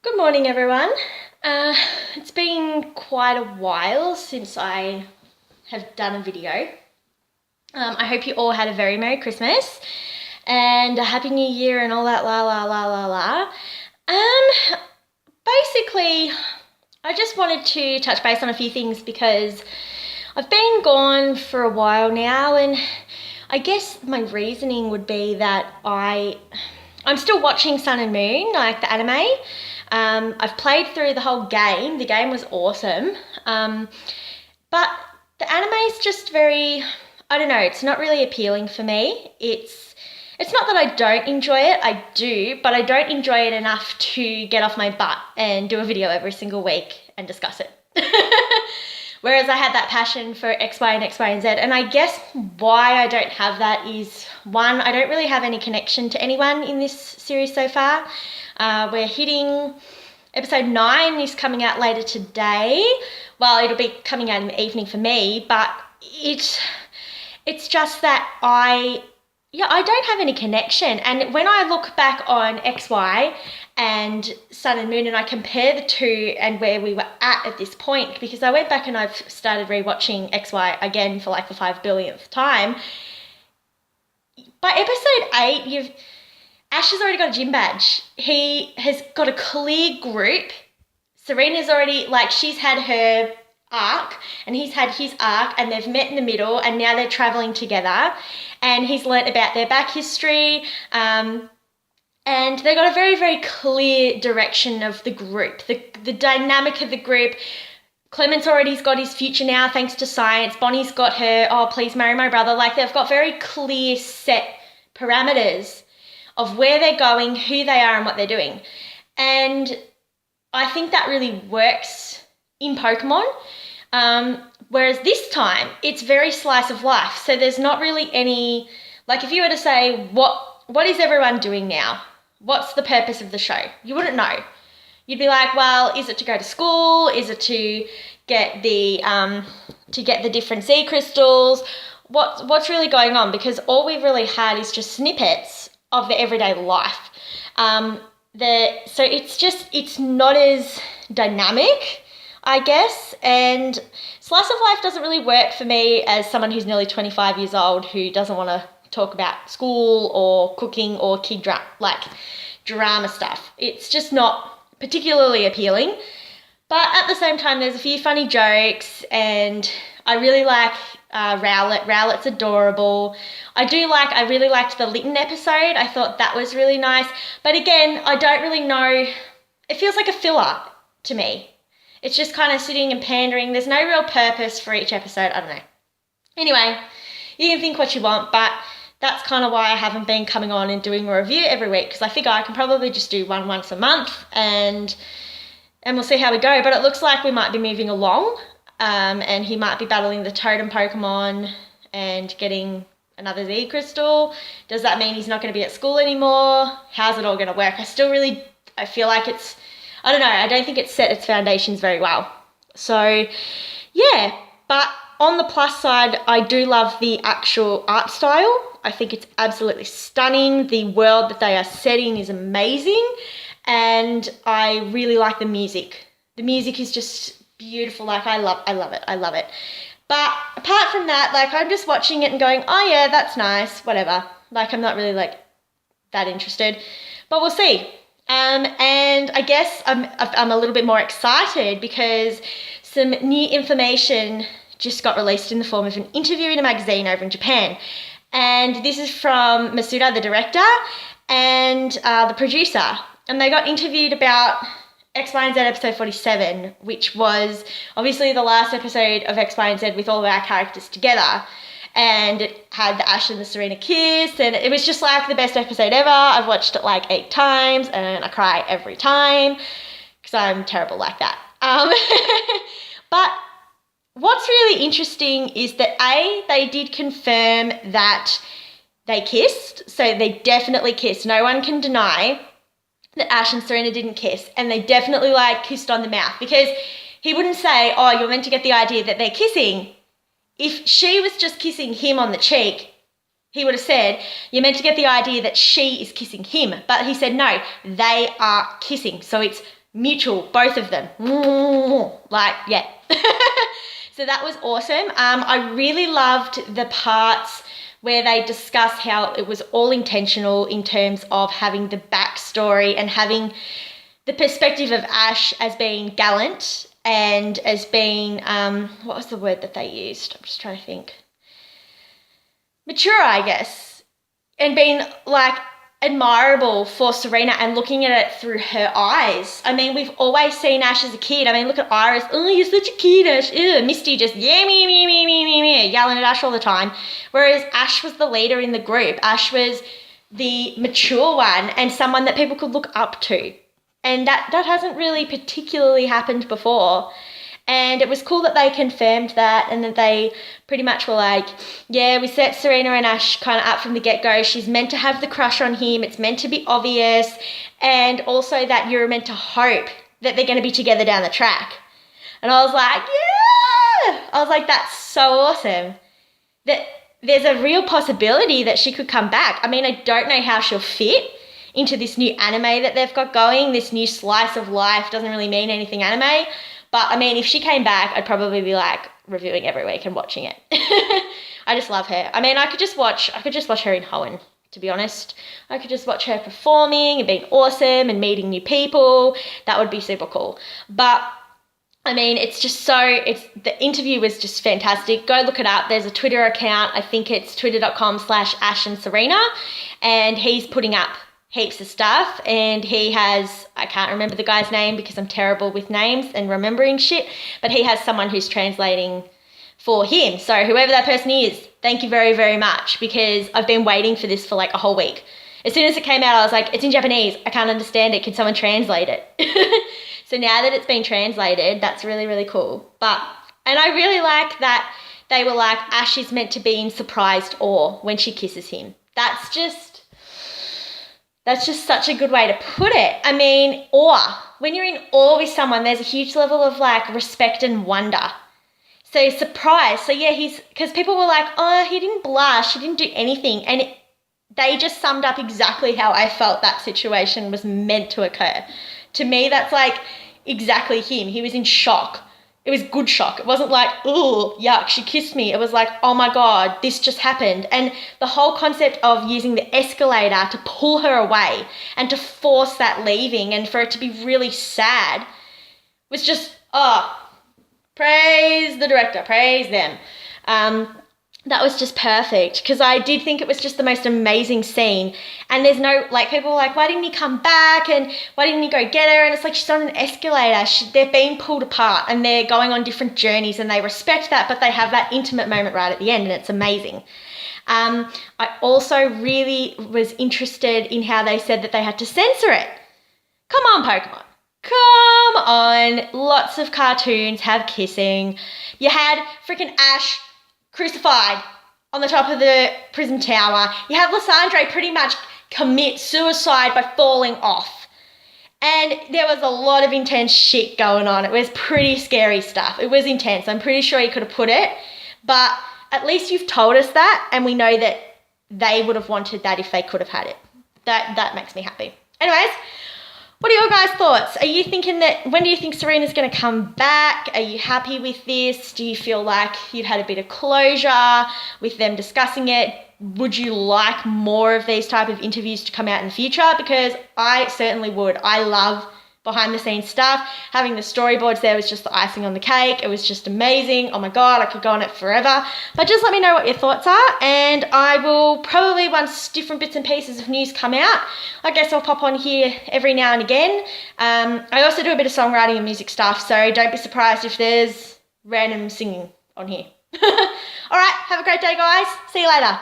Good morning, everyone. It's been quite a while since I have done a video. I hope you all had a very Merry Christmas and a Happy New Year and all that la. Basically, I just wanted to touch base on a few things because I've been gone for a while now, and I guess my reasoning would be that I'm still watching Sun and Moon, like the anime. I've played through the whole game. The game was awesome. But the anime is just very, I don't know, it's not really appealing for me. It's not that I don't enjoy it, I do, but I don't enjoy it enough to get off my butt and do a video every single week and discuss it. Whereas I had that passion for X, Y, and Z. And I guess why I don't have that is, one, I don't really have any connection to anyone in this series so far. We're hitting episode 9 is coming out later today. Well, it'll be coming out in the evening for me, but it's just that I don't have any connection. And when I look back on XY and Sun and Moon and I compare the two and where we were at this point, because I went back and I've started rewatching XY again for like the 5 billionth time. By episode 8, Ash has already got a gym badge. He has got a clear group. Serena's already, she's had her arc and he's had his arc, and they've met in the middle, and now they're traveling together, and he's learnt about their back history, and they've got a very, very clear direction of the group, the dynamic of the group. Clement's already got his future now thanks to science. Bonnie's got her, oh, please marry my brother. They've got very clear set parameters of where they're going, who they are, and what they're doing. And I think that really works in Pokemon. Whereas this time, it's very slice of life. So there's not really any, if you were to say, what is everyone doing now? What's the purpose of the show? You wouldn't know. You'd be like, well, is it to go to school? Is it to get the different sea crystals? What's really going on? Because all we've really had is just snippets of the everyday life. So it's not as dynamic, I guess, and slice of life doesn't really work for me as someone who's nearly 25 years old who doesn't want to talk about school or cooking or drama stuff. It's just not particularly appealing. But at the same time, there's a few funny jokes, and I really like Rowlet. Rowlet's adorable. I really liked the Litten episode. I thought that was really nice. But again, I don't really know. It feels like a filler to me. It's just kind of sitting and pandering. There's no real purpose for each episode. I don't know. Anyway, you can think what you want, but that's kind of why I haven't been coming on and doing a review every week, because I figure I can probably just do one once a month and we'll see how we go. But it looks like we might be moving along, and he might be battling the totem Pokemon and getting another Z crystal. Does that mean he's not going to be at school anymore? How's it all going to work? I feel like I don't know, I don't think it's set its foundations very well. So, yeah, but on the plus side, I do love the actual art style. I think it's absolutely stunning. The world that they are setting is amazing, and I really like the music. The music is just beautiful. I love it. But apart from that, I'm just watching it and going, oh yeah, that's nice, whatever. I'm not really that interested, but we'll see. And I guess I'm a little bit more excited because some new information just got released in the form of an interview in a magazine over in Japan. And this is from Masuda, the director, and the producer. And they got interviewed about X, Y, and Z episode 47, which was obviously the last episode of X, Y, and Z with all of our characters together. And it had the Ash and the Serena kiss, and it was just the best episode ever. I've watched it 8 times, and I cry every time because I'm terrible like that. But what's really interesting is that they did confirm that they kissed, so they definitely kissed. No one can deny that Ash and Serena didn't kiss, and they definitely kissed on the mouth, because he wouldn't say, oh, you're meant to get the idea that they're kissing. If she was just kissing him on the cheek, he would have said, you're meant to get the idea that she is kissing him. But he said, no, they are kissing. So it's mutual, both of them. Like, yeah. So that was awesome. I really loved the parts where they discuss how it was all intentional in terms of having the backstory and having the perspective of Ash as being gallant and as being, what was the word that they used? I'm just trying to think. Mature, I guess. And being like admirable for Serena and looking at it through her eyes. I mean, we've always seen Ash as a kid. I mean, look at Iris. Oh, you're such a kid, Ash. Ew. Misty just, yeah, me, yelling at Ash all the time. Whereas Ash was the leader in the group. Ash was the mature one and someone that people could look up to. And that hasn't really particularly happened before. And it was cool that they confirmed that and that they pretty much were like, yeah, we set Serena and Ash kind of up from the get-go. She's meant to have the crush on him. It's meant to be obvious. And also that you're meant to hope that they're going to be together down the track. And I was like, yeah! I was like, that's so awesome. That there's a real possibility that she could come back. I mean, I don't know how she'll fit into this new anime that they've got going. This new slice of life doesn't really mean anything anime. But I mean, if she came back, I'd probably be like reviewing every week and watching it. I just love her. I mean, I could just watch her in Hoenn, to be honest. I could just watch her performing and being awesome and meeting new people. That would be super cool. But I mean, the interview was just fantastic. Go look it up. There's a Twitter account. I think it's twitter.com/Ash and Serena. And he's putting up heaps of stuff, and he has, I can't remember the guy's name because I'm terrible with names and remembering shit, but he has someone who's translating for him. So whoever that person is, thank you very, very much, because I've been waiting for this for like a whole week. As soon as it came out, I was like, it's in Japanese. I can't understand it. Can someone translate it? So now that it's been translated, that's really, really cool. And I really like that they were like, Ash is meant to be in surprised awe when she kisses him. That's just such a good way to put it. I mean, awe. When you're in awe with someone, there's a huge level of like respect and wonder. So surprise. So yeah, because people were like, oh, he didn't blush, he didn't do anything. And they just summed up exactly how I felt that situation was meant to occur. To me, that's like exactly him. He was in shock. It was good shock. It wasn't like, oh, yuck, she kissed me. It was like, oh my God, this just happened. And the whole concept of using the escalator to pull her away and to force that leaving and for it to be really sad was just, praise the director, praise them. That was just perfect, because I did think it was just the most amazing scene. And there's no, like, people were like, why didn't he come back and why didn't he go get her? And it's like, she's on an escalator. They're being pulled apart and they're going on different journeys, and they respect that, but they have that intimate moment right at the end, and it's amazing. I also really was interested in how they said that they had to censor it. Come on, Pokemon. Come on. Lots of cartoons have kissing. You had freaking Ash crucified on the top of the prison tower. You have Lysandre pretty much commit suicide by falling off. And there was a lot of intense shit going on. It was pretty scary stuff. It was intense. I'm pretty sure you could have put it. But at least you've told us that, and we know that they would have wanted that if they could have had it. That makes me happy. Anyways, what are your guys' thoughts? Are you thinking when do you think Serena's going to come back? Are you happy with this? Do you feel like you've had a bit of closure with them discussing it? Would you like more of these type of interviews to come out in the future? Because I certainly would. I love behind the scenes stuff. Having the storyboards there was just the icing on the cake. It was just amazing. Oh my God, I could go on it forever. But just let me know what your thoughts are, and I will probably, once different bits and pieces of news come out, I guess I'll pop on here every now and again. I also do a bit of songwriting and music stuff, so don't be surprised if there's random singing on here. All right, have a great day, guys. See you later.